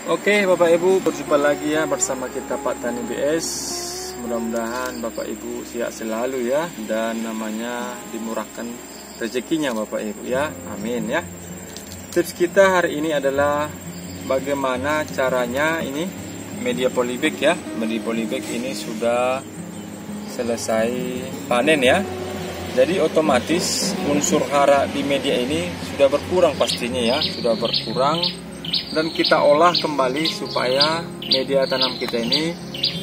Oke Bapak Ibu, berjumpa lagi ya bersama kita Pak Tani BS. Mudah-mudahan Bapak Ibu sehat selalu ya, dan namanya dimurahkan rezekinya Bapak Ibu ya. Amin ya. Tips kita hari ini adalah bagaimana caranya ini media polybag ya. Media polybag ini sudah selesai panen ya. Jadi otomatis unsur hara di media ini sudah berkurang pastinya ya, sudah berkurang. Dan kita olah kembali supaya media tanam kita ini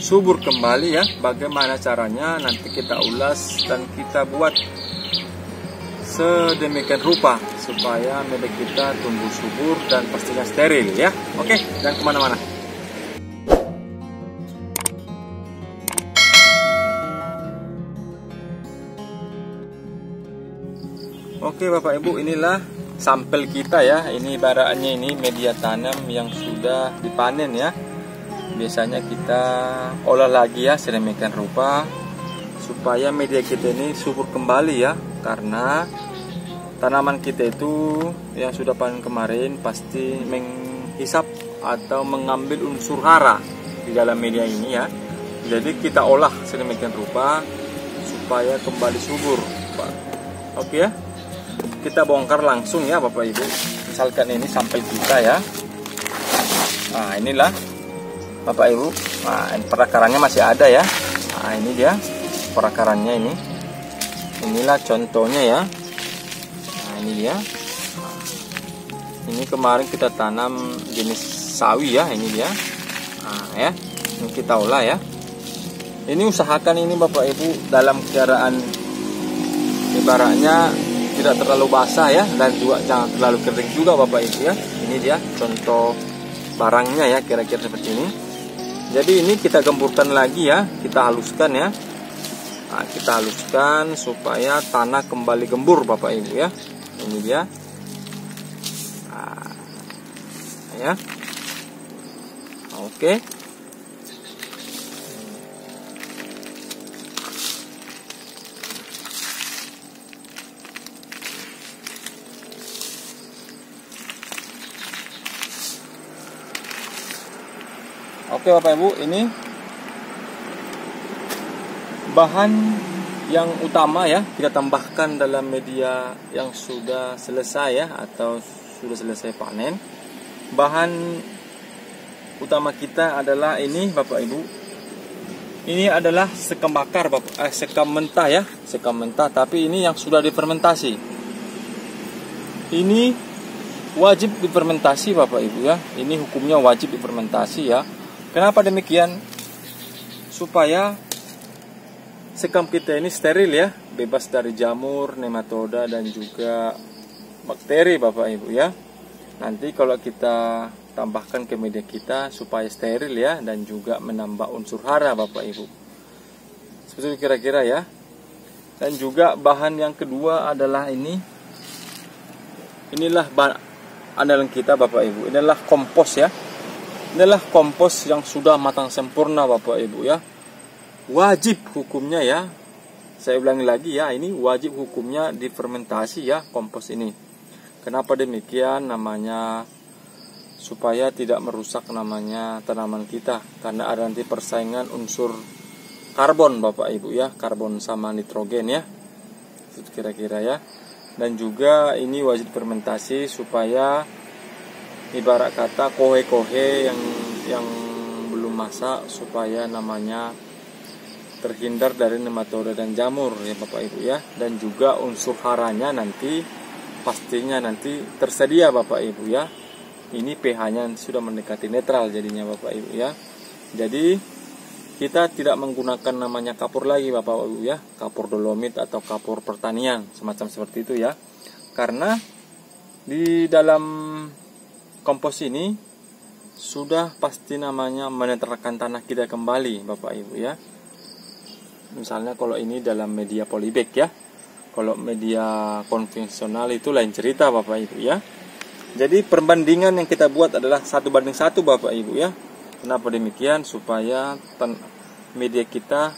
subur kembali ya. Bagaimana caranya nanti kita ulas dan kita buat sedemikian rupa supaya media kita tumbuh subur dan pastinya steril ya. Oke, jangan kemana-mana. Oke Bapak Ibu, inilah sampel kita ya. Ini ibaratnya ini media tanam yang sudah dipanen ya. Biasanya kita olah lagi ya sedemikian rupa supaya media kita ini subur kembali ya. Karena tanaman kita itu yang sudah panen kemarin pasti menghisap atau mengambil unsur hara di dalam media ini ya. Jadi kita olah sedemikian rupa supaya kembali subur Pak. Oke ya. Kita bongkar langsung ya Bapak Ibu. Misalkan ini sampel kita ya. Nah inilah Bapak Ibu. Nah perakarannya masih ada ya. Nah ini dia perakarannya ini. Inilah contohnya ya. Nah ini dia. Ini kemarin kita tanam jenis sawi ya. Ini dia. Nah ya. Ini kita olah ya. Ini usahakan ini Bapak Ibu dalam keadaan ibaratnya tidak terlalu basah ya, dan juga jangan terlalu kering juga Bapak Ibu ya. Ini dia contoh barangnya ya, kira-kira seperti ini. Jadi ini kita gempurkan lagi ya, kita haluskan ya. Nah, kita haluskan supaya tanah kembali gembur Bapak Ibu ya. Ini dia. Nah, ya. Oke. Oke Bapak Ibu, ini bahan yang utama ya, kita tambahkan dalam media yang sudah selesai ya, atau sudah selesai panen. Bahan utama kita adalah ini Bapak Ibu. Ini adalah sekam bakar sekam mentah ya, sekam mentah, tapi ini yang sudah difermentasi. Ini wajib difermentasi Bapak Ibu ya. Ini hukumnya wajib difermentasi ya. Kenapa demikian? Supaya sekam kita ini steril ya, bebas dari jamur, nematoda dan juga bakteri Bapak Ibu ya. Nanti kalau kita tambahkan ke media kita supaya steril ya, dan juga menambah unsur hara Bapak Ibu. Seperti itu kira-kira ya. Dan juga bahan yang kedua adalah ini. Inilah andalan kita Bapak Ibu. Inilah kompos ya. Inilah kompos yang sudah matang sempurna Bapak Ibu ya. Wajib hukumnya ya. Saya ulangi lagi ya, ini wajib hukumnya difermentasi ya kompos ini. Kenapa demikian? Namanya supaya tidak merusak namanya tanaman kita, karena ada nanti persaingan unsur karbon Bapak Ibu ya, karbon sama nitrogen ya. Itu kira-kira ya. Dan juga ini wajib fermentasi supaya ibarat kata kohe-kohe yang belum masak supaya namanya terhindar dari nematoda dan jamur ya Bapak Ibu ya. Dan juga unsur haranya nanti pastinya nanti tersedia Bapak Ibu ya. Ini pH-nya sudah mendekati netral jadinya Bapak Ibu ya. Jadi kita tidak menggunakan namanya kapur lagi Bapak Ibu ya, kapur dolomit atau kapur pertanian semacam seperti itu ya. Karena di dalam kompos ini sudah pasti namanya menetralkan tanah kita kembali Bapak Ibu ya. Misalnya kalau ini dalam media polybag ya. Kalau media konvensional itu lain cerita Bapak Ibu ya. Jadi perbandingan yang kita buat adalah 1:1 Bapak Ibu ya. Kenapa demikian? Supaya media kita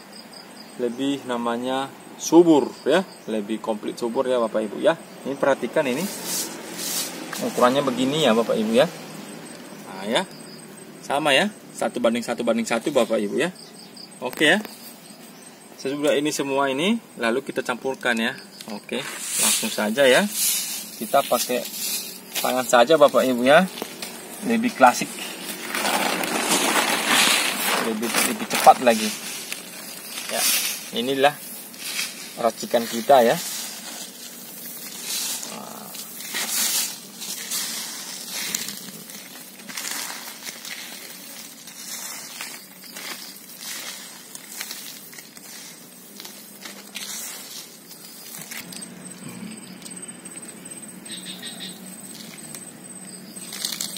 lebih namanya subur ya, lebih komplit subur ya Bapak Ibu ya. Ini perhatikan ini. Ukurannya begini ya Bapak Ibu ya. Nah ya. sama ya, 1:1 Bapak Ibu ya. Oke ya. Sesudah ini semua ini lalu kita campurkan ya. Oke, langsung saja ya. Kita pakai tangan saja Bapak Ibu ya. Lebih klasik. Lebih cepat lagi. Ya, inilah racikan kita ya.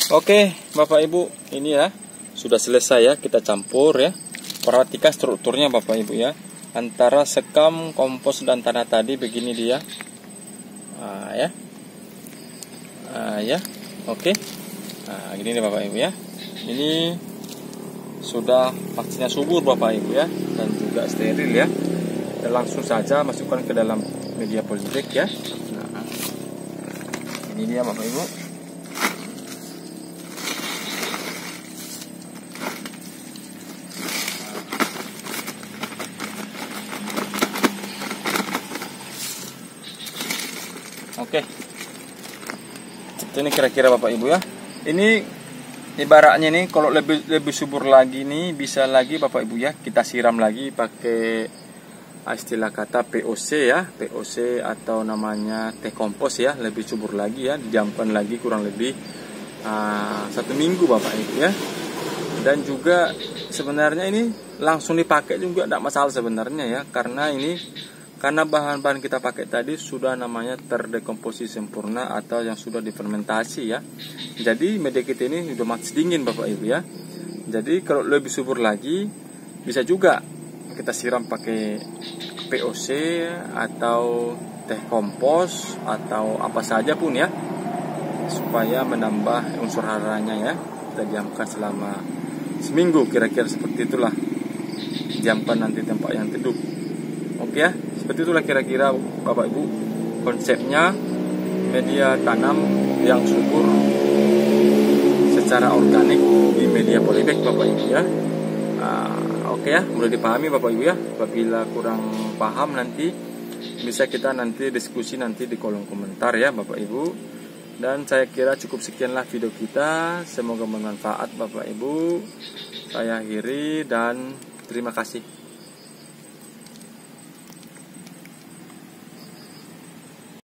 Oke Bapak Ibu, ini ya sudah selesai ya, kita campur ya. Perhatikan strukturnya Bapak Ibu ya, antara sekam, kompos dan tanah tadi begini dia. Ya. Ya. Oke. Gini nih Bapak Ibu ya. Ini sudah pastinya subur Bapak Ibu ya, dan juga steril ya. Kita langsung saja masukkan ke dalam media polybag ya. Ini dia Bapak Ibu. Oke, ini kira-kira Bapak Ibu ya. Ini ibaratnya nih, kalau lebih subur lagi nih, bisa lagi Bapak Ibu ya, kita siram lagi pakai istilah kata POC ya, POC atau namanya teh kompos ya, lebih subur lagi ya, didiamkan lagi kurang lebih 1 minggu Bapak Ibu ya. Dan juga sebenarnya ini langsung dipakai juga tidak masalah sebenarnya ya, karena bahan-bahan kita pakai tadi sudah namanya terdekomposisi sempurna atau yang sudah difermentasi ya. Jadi media kita ini sudah mati dingin Bapak Ibu ya. Jadi kalau lebih subur lagi bisa juga kita siram pakai POC atau teh kompos atau apa saja pun ya, supaya menambah unsur haranya ya. Kita diamkan selama 1 minggu kira-kira seperti itulah. Diamkan nanti tempat yang teduh. Oke ya, seperti itulah kira-kira Bapak Ibu konsepnya media tanam yang subur secara organik di media polybag Bapak Ibu ya. Oke ya, mudah dipahami Bapak Ibu ya. Apabila kurang paham nanti bisa kita nanti diskusi nanti di kolom komentar ya Bapak Ibu. Dan saya kira cukup sekianlah video kita. Semoga bermanfaat Bapak Ibu. Saya akhiri dan terima kasih.